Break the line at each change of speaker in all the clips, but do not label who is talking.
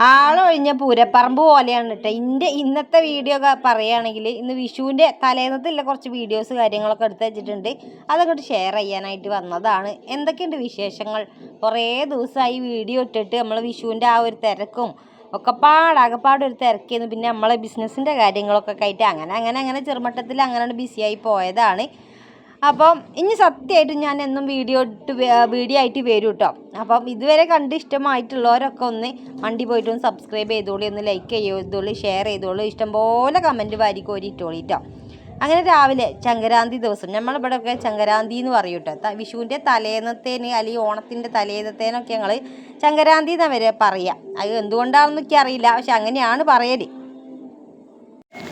ആളൊഴിഞ്ഞ പൂരപ്പറമ്പ് പോലെയാണ് കേട്ടോ. ഇന്നത്തെ വീഡിയോ പറയുകയാണെങ്കിൽ ഇന്ന് വിഷുവിൻ്റെ തലേന്നത്തിലുള്ള കുറച്ച് വീഡിയോസ് കാര്യങ്ങളൊക്കെ എടുത്ത് വെച്ചിട്ടുണ്ട്. അതങ്ങോട്ട് ഷെയർ ചെയ്യാനായിട്ട് വന്നതാണ്. എന്തൊക്കെയുണ്ട് വിശേഷങ്ങൾ? കുറേ ദിവസമായി വീഡിയോ ഇട്ടിട്ട് നമ്മൾ വിഷുവിൻ്റെ ആ ഒരു തിരക്കും അകപ്പാടൊരു തിരക്കിയിരുന്നു. പിന്നെ നമ്മളെ ബിസിനസ്സിൻ്റെ കാര്യങ്ങളൊക്കെ ആയിട്ട് അങ്ങനെ ചെറുമട്ടത്തിൽ അങ്ങനെ ബിസിയായി പോയതാണ്. അപ്പം ഇനി സത്യമായിട്ട് ഞാൻ എന്നും വീഡിയോ ആയിട്ട് വരും കേട്ടോ. അപ്പം ഇതുവരെ കണ്ട് ഇഷ്ടമായിട്ടുള്ളവരൊക്കെ ഒന്ന് വണ്ടി പോയിട്ട് ഒന്ന് സബ്സ്ക്രൈബ് ചെയ്തോളൂ, ഒന്ന് ലൈക്ക് ചെയ്തോളൂ, ഷെയർ ചെയ്തോളൂ, ഇഷ്ടംപോലെ കമൻറ്റ് വാരിക്കോരി ഇട്ടോളൂ കേട്ടോ. അങ്ങനെ രാവിലെ സംക്രാന്തി ദിവസം നമ്മളിവിടെയൊക്കെ സംക്രാന്തി എന്ന് പറയും കേട്ടോ. വിഷുവിൻ്റെ തലേന്നത്തേന് അല്ലെങ്കിൽ ഓണത്തിൻ്റെ തലേന്നത്തേനൊക്കെ ഞങ്ങൾ സംക്രാന്തി എന്നാണ് വരെ പറയുക. അത് എന്തുകൊണ്ടാണെന്നൊക്കെ അറിയില്ല, പക്ഷെ അങ്ങനെയാണ് പറയൽ.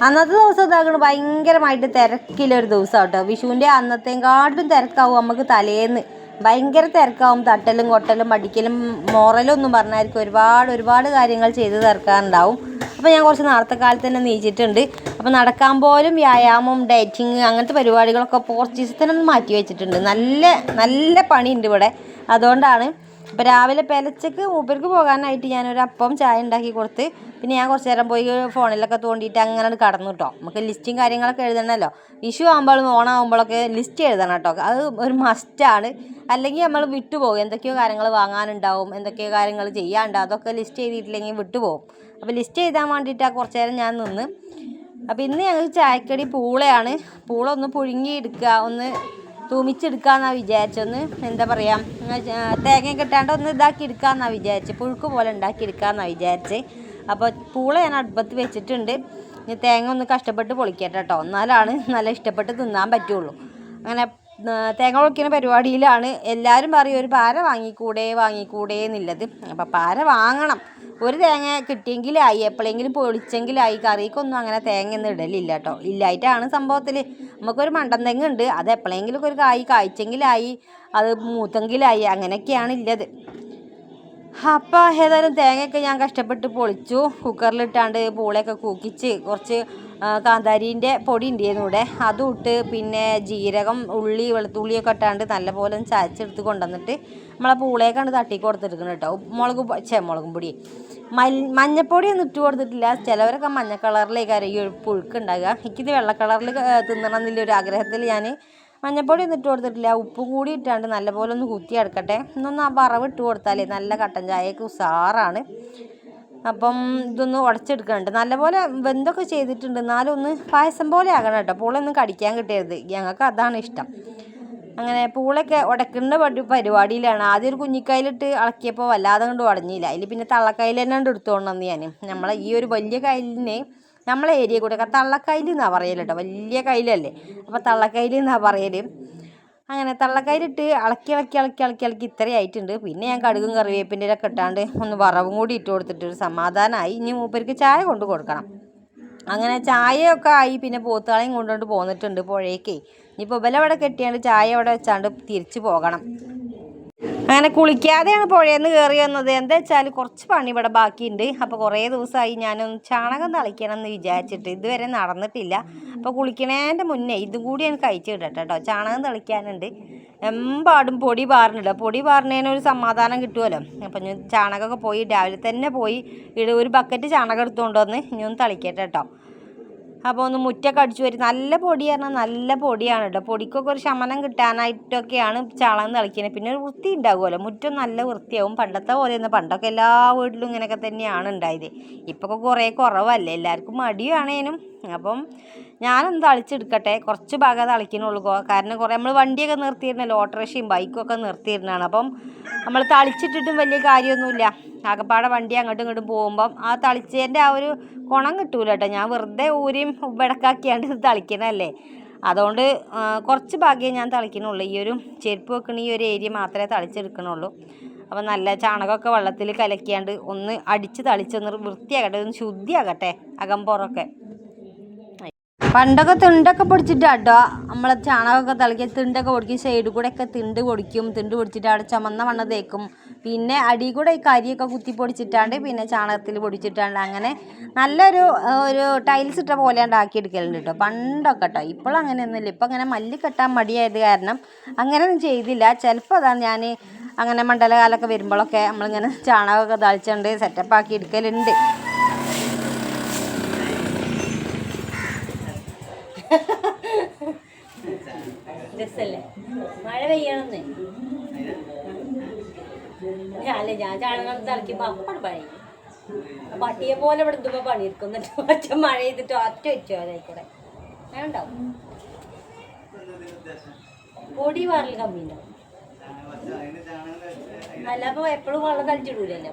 അന്നത്തെ ദിവസം ഇതാക്കണം ഭയങ്കരമായിട്ട് തിരക്കിലൊരു ദിവസം കേട്ടോ. വിഷുവിൻ്റെ അന്നത്തേക്കാട്ടും തിരക്കാവും നമുക്ക് തലേന്ന്. ഭയങ്കര തിരക്കാവും. തട്ടലും കൊട്ടലും അടിക്കലും മോറലും ഒന്നും പറഞ്ഞായിരിക്കും ഒരുപാട് കാര്യങ്ങൾ ചെയ്ത് തീർക്കാറുണ്ടാവും. അപ്പോൾ ഞാൻ കുറച്ച് നേരത്തെ കാലത്ത് തന്നെ നീച്ചിട്ടുണ്ട്. അപ്പോൾ നടക്കാൻ പോലും വ്യായാമം, ഡയറ്റിങ് അങ്ങനത്തെ പരിപാടികളൊക്കെ പോർച്ചീസത്തിനൊന്ന് മാറ്റി വെച്ചിട്ടുണ്ട്. നല്ല പണിയുണ്ട് ഇവിടെ. അതുകൊണ്ടാണ് അപ്പോൾ രാവിലെ പെലച്ചക്ക് മൂപ്പർക്ക് പോകാനായിട്ട് ഞാനൊരു അപ്പം ചായ ഉണ്ടാക്കി കൊടുത്ത് പിന്നെ ഞാൻ കുറച്ച് നേരം പോയി ഫോണിലൊക്കെ തോണ്ടിയിട്ട് അങ്ങനെ കടന്നു കേട്ടോ. നമുക്ക് ലിസ്റ്റും കാര്യങ്ങളൊക്കെ എഴുതണമല്ലോ. വിഷു ആകുമ്പോഴും ഓണമാകുമ്പോഴൊക്കെ ലിസ്റ്റ് എഴുതണം കേട്ടോ. അത് ഒരു മസ്റ്റാണ്. അല്ലെങ്കിൽ നമ്മൾ വിട്ടുപോകും. എന്തൊക്കെയോ കാര്യങ്ങൾ വാങ്ങാനുണ്ടാവും, എന്തൊക്കെയോ കാര്യങ്ങൾ ചെയ്യാനുണ്ടാവും. അതൊക്കെ ലിസ്റ്റ് ചെയ്തിട്ടില്ലെങ്കിൽ വിട്ടുപോകും. അപ്പോൾ ലിസ്റ്റ് എഴുതാൻ വേണ്ടിയിട്ടാണ് കുറച്ച് നേരം ഞാൻ നിന്ന്. അപ്പോൾ ഇന്ന് ഞങ്ങൾക്ക് ചായക്കടി പൂളയാണ്. പൂള ഒന്ന് പുഴുങ്ങി എടുക്കുക, ഒന്ന് തൂമിച്ചെടുക്കാമെന്നാണ് വിചാരിച്ചൊന്ന്. എന്താ പറയുക, തേങ്ങ കിട്ടാണ്ട് ഒന്ന് ഇതാക്കി എടുക്കാമെന്നാണ് വിചാരിച്ച്, പുഴുക്ക് പോലെ ഉണ്ടാക്കിയെടുക്കാമെന്നാണ് വിചാരിച്ച്. അപ്പോൾ പൂള ഞാൻ അടുപ്പത്ത് വെച്ചിട്ടുണ്ട്. ഇനി തേങ്ങ ഒന്ന് കഷ്ടപ്പെട്ട് പൊളിക്കട്ടെ കേട്ടോ, എന്നാലാണ് നല്ല ഇഷ്ടപ്പെട്ട് തിന്നാൻ പറ്റുള്ളൂ. അങ്ങനെ തേങ്ങ പൊളിക്കുന്ന പരിപാടിയിലാണ്. എല്ലാവരും പറയും ഒരു പാര വാങ്ങിക്കൂടേ എന്നുള്ളത്. അപ്പോൾ പാര വാങ്ങണം. ഒരു തേങ്ങ കിട്ടിയെങ്കിലായി, എപ്പോഴെങ്കിലും പൊളിച്ചെങ്കിലായി. കറിക്കൊന്നും അങ്ങനെ തേങ്ങ ഒന്നും ഇടലില്ല കേട്ടോ. ഇല്ലായിട്ടാണ് സംഭവത്തിൽ. നമുക്കൊരു മണ്ടൻ തെങ്ങ് ഉണ്ട്, അത് എപ്പോഴെങ്കിലും ഒരു കായ്ച്ചെങ്കിലായി, അത് മൂത്തെങ്കിലായി, അങ്ങനെയൊക്കെയാണ് ഉള്ളത്. അപ്പോൾ ഏതായാലും തേങ്ങയൊക്കെ ഞാൻ കഷ്ടപ്പെട്ട് പൊളിച്ചു. കുക്കറിലിട്ടാണ്ട് പൂളയൊക്കെ കൂക്കിച്ച് കുറച്ച് കാന്താരീൻ്റെ പൊടി ഉണ്ടായിരുന്നു ഇവിടെ, അതും ഇട്ട് പിന്നെ ജീരകം, ഉള്ളി, വെളുത്തുള്ളിയൊക്കെ ഇട്ടാണ്ട് നല്ലപോലെ ചായച്ചെടുത്ത് കൊണ്ടുവന്നിട്ട് നമ്മളെ പൂളയൊക്കെയാണ് തട്ടി കൊടുത്തിരിക്കുന്നത് കേട്ടോ. മുളകും പൊടി, മഞ്ഞപ്പൊടിയൊന്നും ഇട്ട് കൊടുത്തിട്ടില്ല. ചിലവരൊക്കെ മഞ്ഞ കളറിലേക്കാരും ഈ പുഴുക്കുണ്ടാകുക. എനിക്കിത് വെള്ള കളറിൽ തിന്നണം എന്നുള്ളൊരു ആഗ്രഹത്തിൽ ഞാൻ മഞ്ഞപ്പൊടി ഒന്നും ഇട്ട് കൊടുത്തിട്ടില്ല. ഉപ്പും കൂടി ഇട്ടാണ്ട് നല്ലപോലെ ഒന്ന് കുത്തി എടുക്കട്ടെ. ഇന്നൊന്ന് ആ വറവ് ഇട്ട് കൊടുത്താലേ നല്ല കട്ടൻ ചായക്ക് ഉസാറാണ്. അപ്പം ഇതൊന്ന് ഉടച്ചെടുക്കുന്നുണ്ട്. നല്ലപോലെ വെന്തൊക്കെ ചെയ്തിട്ടുണ്ട്, എന്നാലും ഒന്ന് പായസം പോലെ ആകണം കേട്ടോ. പൂളൊന്നും കടിക്കാൻ കിട്ടരുത്, ഞങ്ങൾക്ക് അതാണ് ഇഷ്ടം. അങ്ങനെ പൂളൊക്കെ ഉടക്കുന്ന പരിപാടിയിലാണ്. ആദ്യം ഒരു കുഞ്ഞിക്കയിലിട്ട് ഇളക്കിയപ്പോൾ വല്ലാതെ കൊണ്ട് ഉടഞ്ഞില്ല. അതിൽ പിന്നെ തള്ളക്കയിൽ തന്നെ എടുത്തോണ്ടെന്ന് ഞാൻ. നമ്മളെ ഈ ഒരു വലിയ കയ്യിലിനെ നമ്മളെ ഏരിയ കൂടെ തള്ളക്കയിൽ എന്നാണ് പറയൽ കേട്ടോ. വലിയ കയ്യിലല്ലേ, അപ്പോൾ തള്ളക്കയിൽ എന്നാണ് പറയൽ. അങ്ങനെ തള്ളക്കയിലിട്ട് ഇളക്കി ഇത്രയായിട്ടുണ്ട്. പിന്നെ ഞാൻ കടുകും കറിവേപ്പിൻ്റെ ഒക്കെ ഇട്ടാണ്ട് ഒന്ന് വറവും കൂടി ഇട്ട് കൊടുത്തിട്ട് ഒരു സമാധാനമായി. ഇനി മൂപ്പർക്ക് ചായ കൊണ്ട് കൊടുക്കണം. അങ്ങനെ ചായയൊക്കെ ആയി. പിന്നെ പോത്തുകളെയും കൊണ്ടുകൊണ്ട് പോന്നിട്ടുണ്ട് പുഴയ്ക്ക്. ഇനിയിപ്പോൾ ഇവിടെ കെട്ടിയാണ്ട് ചായ അവിടെ വെച്ചാണ്ട് തിരിച്ചു പോകണം. അങ്ങനെ കുളിക്കാതെയാണ് പുഴയെന്ന് കയറി വന്നത്. എന്താ വെച്ചാൽ കുറച്ച് പണി ഇവിടെ ബാക്കിയുണ്ട്. അപ്പോൾ കുറേ ദിവസമായി ഞാനൊന്ന് ചാണകം തളിക്കണം എന്ന് വിചാരിച്ചിട്ട് ഇതുവരെ നടന്നിട്ടില്ല. അപ്പോൾ കുളിക്കണേൻ്റെ മുന്നേ ഇതും കൂടി ഞാൻ കഴിച്ച് കിട്ടട്ടെ കേട്ടോ. ചാണകം തളിക്കാനുണ്ട്. എമ്പാടും പൊടി പാറുന്നുണ്ട്. പൊടി പാറുന്നതിനൊരു സമാധാനം കിട്ടുമല്ലോ. അപ്പം ഞാൻ ചാണകമൊക്കെ പോയി രാവിലെ തന്നെ പോയി ഒരു ബക്കറ്റ് ചാണകം എടുത്തുകൊണ്ട് വന്ന് ഇനി ഒന്ന് തളിക്കട്ടെ കേട്ടോ. അപ്പോൾ ഒന്ന് മുറ്റൊക്കെ അടിച്ചു വരും. നല്ല പൊടി പറഞ്ഞാൽ നല്ല പൊടിയാണ് കേട്ടോ. പൊടിക്കൊക്കെ ഒരു ശമനം കിട്ടാനായിട്ടൊക്കെയാണ് ചാണകം തളിക്കുന്നത്. പിന്നെ ഒരു വൃത്തി ഉണ്ടാകുമല്ലോ, മുറ്റം നല്ല വൃത്തിയാവും. പണ്ടത്തെ പോലെയൊന്നും, പണ്ടൊക്കെ എല്ലാ വീട്ടിലും ഇങ്ങനെയൊക്കെ തന്നെയാണ് ഉണ്ടായത്. ഇപ്പോൾ കുറേ കുറവല്ലേ, എല്ലാവർക്കും മടിയാണേനും. അപ്പം ഞാനൊന്ന് തളിച്ചെടുക്കട്ടെ. കുറച്ച് ഭാഗം തളിക്കുന്നുള്ളൂ. കാരണം കുറേ നമ്മൾ വണ്ടിയൊക്കെ നിർത്തിയിരുന്നല്ലോ, ഓട്ടോറിക്ഷയും ബൈക്കൊക്കെ നിർത്തിയിരുന്നതാണ്. അപ്പം നമ്മൾ തളിച്ചിട്ടിട്ടും വലിയ കാര്യമൊന്നുമില്ല. ആകപ്പാടെ വണ്ടി അങ്ങോട്ടും ഇങ്ങോട്ടും പോകുമ്പം ആ തളിച്ചതിൻ്റെ ആ ഒരു ഗുണം കിട്ടൂല കേട്ടോ. ഞാൻ വെറുതെ ഊരിയും വെടക്കാക്കിയാണ്ട് ഇത് തളിക്കണല്ലേ. അതുകൊണ്ട് കുറച്ച് ഭാഗ്യം ഞാൻ തളിക്കണുള്ളൂ. ഈ ഒരു ചെരുപ്പ് വെക്കണ ഈ ഒരു ഏരിയ മാത്രമേ തളിച്ചെടുക്കണുള്ളൂ. അപ്പോൾ നല്ല ചാണകമൊക്കെ വെള്ളത്തിൽ കലക്കിയാണ്ട് ഒന്ന് അടിച്ച് തളിച്ചൊന്ന് വൃത്തിയാകട്ടെ, ഒന്ന് ശുദ്ധിയാകട്ടെ അകമ്പുറമൊക്കെ. പണ്ടൊക്കെ തിണ്ടൊക്കെ പൊടിച്ചിട്ടാട്ടോ നമ്മളെ ചാണകമൊക്കെ തളിക്കുക. തിണ്ടൊക്കെ പൊടിക്കും, സൈഡിൽ കൂടെയൊക്കെ തിണ്ട് പൊടിച്ചിട്ട് അവിടെ ചുമന്ന മണ്ണ് തേക്കും. പിന്നെ അടിയിൽ കൂടെ ഈ കരിയൊക്കെ കുത്തി പൊടിച്ചിട്ടാണ്ട് പിന്നെ ചാണകത്തിൽ പൊടിച്ചിട്ടാണ്ട് അങ്ങനെ നല്ലൊരു ടൈൽസ് ഇട്ട പോലെ ഉണ്ടാക്കിയെടുക്കലുണ്ട് കേട്ടോ പണ്ടൊക്കെ കേട്ടോ. ഇപ്പോഴും അങ്ങനെയൊന്നുമില്ല. ഇപ്പം അങ്ങനെ മല്ലി കെട്ടാൻ മടിയായത് കാരണം അങ്ങനെയൊന്നും ചെയ്തില്ല. ചിലപ്പോൾ അതാണ് ഞാൻ അങ്ങനെ മണ്ഡലകാലമൊക്കെ വരുമ്പോഴൊക്കെ നമ്മളിങ്ങനെ ചാണകമൊക്കെ തളിച്ചുകൊണ്ട് സെറ്റപ്പാക്കി എടുക്കലുണ്ട്. രസല്ലേ മഴ പെയ്യണമെന്ന് അല്ലേ ഞാൻ ചാണകം തളിക്കുമ്പോൾ അപ്പം പണി പട്ടിയെ പോലെ ഇവിടെ എന്തുമ്പോൾ പണിയെടുക്കും എന്നിട്ട് ഒറ്റ മഴ ചെയ്തിട്ട് ഒറ്റ വെച്ചോ അതായിക്കൂടെ അങ്ങനെ ഉണ്ടാവും. പൊടി വാറൽ കമ്മി ഉണ്ടാവും. അല്ല അപ്പോൾ എപ്പോഴും വെള്ളം തളിച്ചിടൂലല്ലോ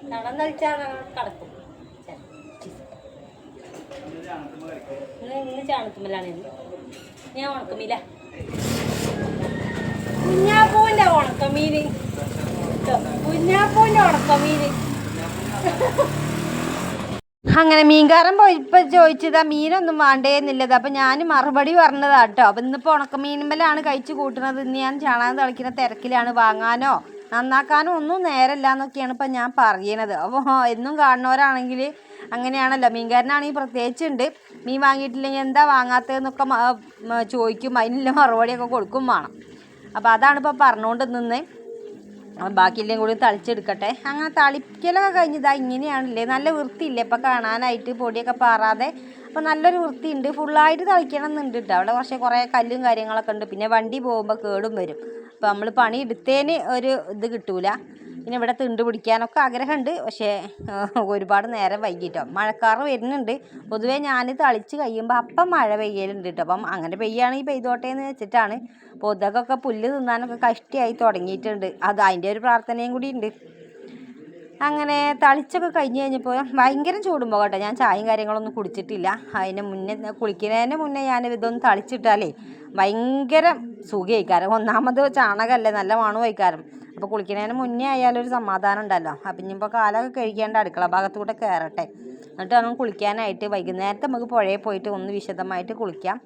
ചണം തളിച്ചാൽ കടക്കും. ഇന്ന് ചാണകത്തുമ്മലാണ് ഞാൻ ഉണക്കമീല കുഞ്ഞാപ്പൂവിൻ്റെ ഉണക്കമീന് കുഞ്ഞാപ്പൂവിൻ്റെ ഉണക്കമീന്. അങ്ങനെ മീൻകാരൻ പോയിപ്പോൾ ചോദിച്ചതാ മീനൊന്നും വേണ്ടേന്നില്ലത്. അപ്പം ഞാൻ മറുപടി പറഞ്ഞതാ കേട്ടോ. അപ്പം ഇന്നിപ്പോൾ ഉണക്കമീനുമ്മലാണ് കഴിച്ച് കൂട്ടുന്നത്. ഇന്ന് ഞാൻ ചാണകം തളിക്കുന്ന തിരക്കിലാണ്. വാങ്ങാനോ നന്നാക്കാനോ ഒന്നും നേരമില്ല എന്നൊക്കെയാണ് ഇപ്പം ഞാൻ പറയണത്. അപ്പോൾ എന്നും കാണുന്നവരാണെങ്കിൽ അങ്ങനെയാണല്ലോ. മീൻകാരനാണെങ്കിൽ പ്രത്യേകിച്ചുണ്ട്. മീൻ വാങ്ങിയിട്ടില്ലെങ്കിൽ എന്താ വാങ്ങാത്തതെന്നൊക്കെ ചോദിക്കും. അതിനുള്ള മറുപടിയൊക്കെ കൊടുക്കും വേണം. അപ്പോൾ അതാണ് ഇപ്പോൾ പറഞ്ഞുകൊണ്ട് നിന്ന്. ബാക്കിയെല്ലാം കൂടി തളിച്ചെടുക്കട്ടെ. അങ്ങനെ തളിക്കലൊക്കെ കഴിഞ്ഞതാ ഇങ്ങനെയാണല്ലേ. നല്ല വൃത്തിയില്ലേ ഇപ്പം കാണാനായിട്ട്, പൊടിയൊക്കെ പാറാതെ. അപ്പോൾ നല്ലൊരു വൃത്തിയുണ്ട്. ഫുള്ളായിട്ട് തളിക്കണം എന്നുണ്ട് കേട്ടോ. അവിടെ കുറേ കല്ലും കാര്യങ്ങളൊക്കെ ഉണ്ട്. പിന്നെ വണ്ടി പോകുമ്പോൾ കേടും വരും. അപ്പോൾ നമ്മൾ പണി എടുത്തതിന് ഒരു ഇത് കിട്ടൂല. പിന്നെ ഇവിടെ തിണ്ട് പിടിക്കാനൊക്കെ ആഗ്രഹമുണ്ട്. പക്ഷേ ഒരുപാട് നേരം വൈകിട്ടോ. മഴക്കാറ് വരുന്നുണ്ട്. പൊതുവേ ഞാൻ തളിച്ച് കഴിയുമ്പോൾ അപ്പം മഴ പെയ്യലുണ്ട് കേട്ടോ. അപ്പം അങ്ങനെ പെയ്യുകയാണെങ്കിൽ പെയ്തോട്ടെ എന്ന് വെച്ചിട്ടാണ്. പൊതുവൊക്കെ പുല്ല് തിന്നാനൊക്കെ കഷ്ടിയായി തുടങ്ങിയിട്ടുണ്ട്. അതിൻ്റെ ഒരു പ്രാർത്ഥനയും കൂടി ഉണ്ട്. അങ്ങനെ തളിച്ചൊക്കെ കഴിഞ്ഞ് കഴിഞ്ഞപ്പോൾ ഭയങ്കര ചൂടുമ്പോൾ കേട്ടോ. ഞാൻ ചായയും കാര്യങ്ങളൊന്നും കുടിച്ചിട്ടില്ല. അതിന് മുന്നേ കുളിക്കുന്നതിന് മുന്നേ ഞാൻ ഇതൊന്ന് തളിച്ചിട്ടാലേ ഭയങ്കര സുഖമായിക്കാരം. ഒന്നാമത് ചാണകമല്ലേ, നല്ല മണം വയ്ക്കാരം. അപ്പോൾ കുളിക്കുന്നതിന് മുന്നേ ആയാലൊരു സമാധാനം ഉണ്ടല്ലോ. അപ്പം ഇനിയിപ്പോൾ കാലമൊക്കെ കഴിക്കേണ്ട അടുക്കള ഭാഗത്തൂടെ കയറട്ടെ. എന്നിട്ട് വേണം കുളിക്കാനായിട്ട്. വൈകുന്നേരത്തെ നമുക്ക് പുഴയിൽ പോയിട്ട് ഒന്ന് വിശദമായിട്ട് കുളിക്കാം.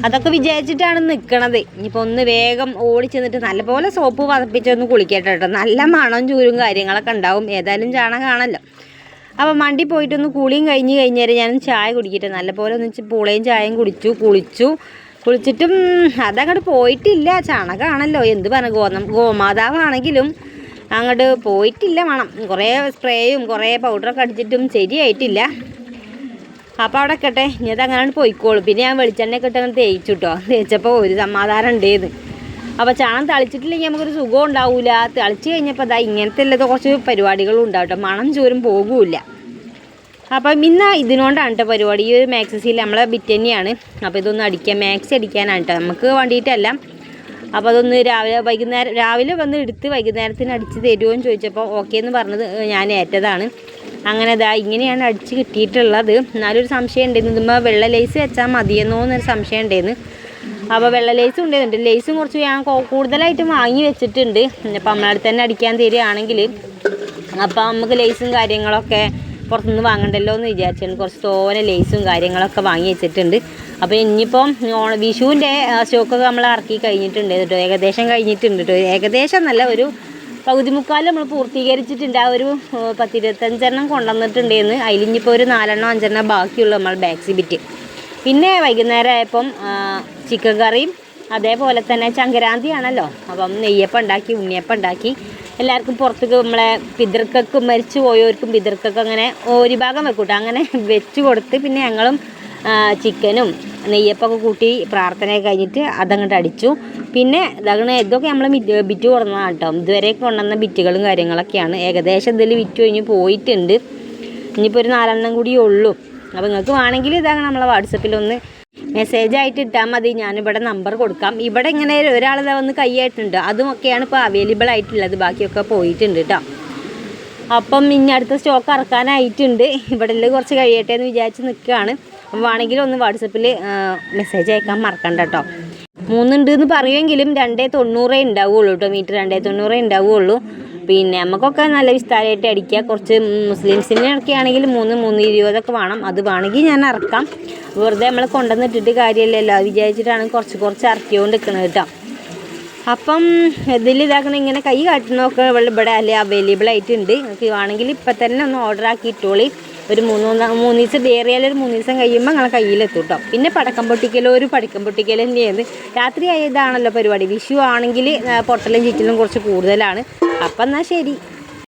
അതൊക്കെ വിചാരിച്ചിട്ടാണ് നിൽക്കണത്. ഇനിയിപ്പോൾ ഒന്ന് വേഗം ഓടിച്ചെന്നിട്ട് നല്ലപോലെ സോപ്പ് പതപ്പിച്ചൊന്ന് കുളിക്കട്ടെ കേട്ടോ. നല്ല മണവും ചൂരും കാര്യങ്ങളൊക്കെ ഉണ്ടാവും. ഏതായാലും ചാണകമാണല്ലോ. അപ്പോൾ മണ്ടി പോയിട്ടൊന്ന് കുളിയും കഴിഞ്ഞ് കഴിഞ്ഞാൽ ഞാൻ ചായ കുടിക്കട്ടെ. നല്ലപോലെ ഒന്ന് പൂളയും ചായയും കുളിച്ചിട്ടും അതങ്ങോട്ട് പോയിട്ടില്ല. ചാണകമാണല്ലോ എന്ത് പറഞ്ഞ ഗോമാതാവാണെങ്കിലും അങ്ങോട്ട് പോയിട്ടില്ല മണം. കുറേ സ്പ്രേയും കുറേ പൗഡറൊക്കെ അടിച്ചിട്ടും ശരിയായിട്ടില്ല. അപ്പോൾ അവിടെ ഇക്കട്ടെ, ഇനി അതങ്ങനെ പോയിക്കോളും. പിന്നെ ഞാൻ വെളിച്ചെണ്ണയൊക്കെ ഇട്ട് അങ്ങനെ തേച്ചു കേട്ടോ. തേച്ചപ്പോൾ ഒരു സമാധാനം ഉണ്ടേന്ന്. അപ്പോൾ ചാണം തളിച്ചിട്ടില്ലെങ്കിൽ നമുക്കൊരു സുഖം ഉണ്ടാവില്ല. തളിച്ച് കഴിഞ്ഞപ്പോൾ അതാ ഇങ്ങനത്തെ ഉള്ളത് കുറച്ച് പരിപാടികളും ഉണ്ടാവും കേട്ടോ. മണം ചോരും പോകില്ല. അപ്പം ഇന്ന് ഇതിനോണ്ടാണ് കേട്ടോ പരിപാടി. ഈ ഒരു മാക്സിയിൽ നമ്മളെ ബിറ്റ് തന്നെയാണ്. അപ്പോൾ ഇതൊന്ന് അടിക്കാം, മാക്സി അടിക്കാനാണ് കേട്ടോ, നമുക്ക് വേണ്ടിയിട്ടല്ല. അപ്പോൾ അതൊന്ന് രാവിലെ വന്ന് എടുത്ത് വൈകുന്നേരത്തിന് അടിച്ച് തരുമോ എന്ന് ചോദിച്ചപ്പോൾ ഓക്കെ എന്ന് പറഞ്ഞത് ഞാൻ ഏറ്റതാണ്. അങ്ങനെ ഇങ്ങനെയാണ് അടിച്ച് കിട്ടിയിട്ടുള്ളത്. എന്നാലൊരു സംശയം ഉണ്ടായിരുന്നു, ഇതുമ്പോൾ വെള്ള ലേസ് വെച്ചാൽ മതിയെന്നോ എന്നൊരു സംശയം ഉണ്ടായിരുന്നു. അപ്പോൾ വെള്ള ലേസും ഉണ്ടായിരുന്നുണ്ട്. ലേസും കുറച്ച് ഞാൻ കൂടുതലായിട്ട് വാങ്ങി വെച്ചിട്ടുണ്ട്. അപ്പോൾ നമ്മളടുത്ത് തന്നെ അടിക്കാൻ തരികയാണെങ്കിൽ അപ്പോൾ നമുക്ക് ലേസും കാര്യങ്ങളൊക്കെ പുറത്തുനിന്ന് വാങ്ങണ്ടല്ലോ എന്ന് വിചാരിച്ചിട്ടുണ്ട്. കുറച്ച് തോനെ ലേസും കാര്യങ്ങളൊക്കെ വാങ്ങി വെച്ചിട്ടുണ്ട്. അപ്പോൾ ഇനിയിപ്പം വിഷുവിൻ്റെ സ്റ്റോക്കൊക്കെ നമ്മൾ ഇറക്കി കഴിഞ്ഞിട്ടുണ്ട് കേട്ടോ. ഏകദേശം കഴിഞ്ഞിട്ടുണ്ട് കേട്ടോ. ഏകദേശം നല്ല ഒരു പകുതി മുക്കാൽ നമ്മൾ പൂർത്തീകരിച്ചിട്ടുണ്ട്. ആ ഒരു 10-25 കൊണ്ടുവന്നിട്ടുണ്ടെന്ന്. അതിലിഞ്ഞിപ്പോൾ ഒരു 4-5 ബാക്കിയുള്ളൂ നമ്മൾ ബാക്ക് ബിറ്റ്. പിന്നെ വൈകുന്നേരം ആയപ്പം ചിക്കൻ കറിയും അതേപോലെ തന്നെ സംക്രാന്തിയാണല്ലോ. അപ്പം നെയ്യപ്പം ഉണ്ടാക്കി, ഉണ്ണിയപ്പം ഉണ്ടാക്കി. എല്ലാവർക്കും പുറത്തേക്ക് നമ്മളെ പിതൃക്കൾക്ക് മരിച്ചു പോയവർക്കും പിതൃക്കൊക്കെ അങ്ങനെ ഒരു ഭാഗം വെക്കൂട്ടോ. അങ്ങനെ വെച്ച് കൊടുത്ത് പിന്നെ ഞങ്ങളും ചിക്കനും നെയ്യപ്പൊക്കെ കൂട്ടി പ്രാർത്ഥനയൊക്കെ കഴിഞ്ഞിട്ട് അതങ്ങോട്ട് അടിച്ചു. പിന്നെ ഇതൊക്കെ നമ്മൾ ബിറ്റ് കൊടുന്നതാണ് കേട്ടോ. ഇതുവരെ കൊണ്ടുവന്ന ബിറ്റുകളും കാര്യങ്ങളൊക്കെയാണ്. ഏകദേശം ഇതിൽ വിറ്റ് കഴിഞ്ഞ് പോയിട്ടുണ്ട്. ഇനിയിപ്പോൾ ഒരു 4 കൂടിയേ ഉള്ളൂ. അപ്പോൾ നിങ്ങൾക്ക് വേണമെങ്കിൽ നമ്മളെ വാട്സപ്പിലൊന്ന് മെസ്സേജായിട്ട് ഇട്ടാൽ മതി. ഞാനിവിടെ നമ്പർ കൊടുക്കാം. ഇവിടെ ഇങ്ങനെ ഒരാൾ വന്ന് കൈയായിട്ടുണ്ട്. അതുമൊക്കെയാണ് ഇപ്പോൾ അവൈലബിൾ ആയിട്ടുള്ളത്. ബാക്കിയൊക്കെ പോയിട്ടുണ്ട് കേട്ടോ. അപ്പം ഇനി അടുത്ത സ്റ്റോക്ക് ഇറക്കാനായിട്ടുണ്ട്. ഇവിടെ കുറച്ച് കഴിയട്ടെ എന്ന് വിചാരിച്ച് നിൽക്കുകയാണ്. അപ്പോൾ വേണമെങ്കിൽ ഒന്ന് വാട്സപ്പിൽ മെസ്സേജ് അയക്കാൻ മറക്കണ്ട കേട്ടോ. 3 ഉണ്ട് എന്ന് പറയുമെങ്കിലും 290 ഉണ്ടാവുകയുള്ളൂ കേട്ടോ. മീറ്റർ 290 ഉണ്ടാവുകയുള്ളൂ. പിന്നെ നമുക്കൊക്കെ നല്ല വിസ്താരമായിട്ട് അടിക്കുക. കുറച്ച് മുസ്ലിംസിനൊക്കെ ആണെങ്കിൽ 3-320 വേണം. അത് വേണമെങ്കിൽ ഞാൻ ഇറക്കാം. വെറുതെ നമ്മൾ കൊണ്ടുവന്നിട്ടിട്ട് കാര്യമില്ലല്ലോ. അത് വിചാരിച്ചിട്ടാണ് കുറച്ച് ഇറക്കിക്കൊണ്ട് നിൽക്കുന്നത് കേട്ടോ. അപ്പം ഇതിൽ ഇങ്ങനെ കൈ കാട്ടുന്നതൊക്കെ ഇവിടെ അല്ലേ അവൈലബിൾ ആയിട്ടുണ്ട്. നിങ്ങൾക്ക് വേണമെങ്കിൽ ഇപ്പം തന്നെ ഒന്ന് ഓർഡർ ആക്കി ഇട്ടോളി. ഒരു 3 ദിവസം ഏറിയാലൊരു 3 ദിവസം കഴിയുമ്പോൾ ഞങ്ങളെ കയ്യിലെത്തും കേട്ടോ. പിന്നെ പടക്കം പൊട്ടിക്കൽ തന്നെയാണ്. രാത്രി ആയതാണല്ലോ പരിപാടി. വിഷു ആണെങ്കിൽ പൊട്ടലും ചീറ്റലും കുറച്ച് കൂടുതലാണ്. അപ്പം എന്നാൽ ശരി.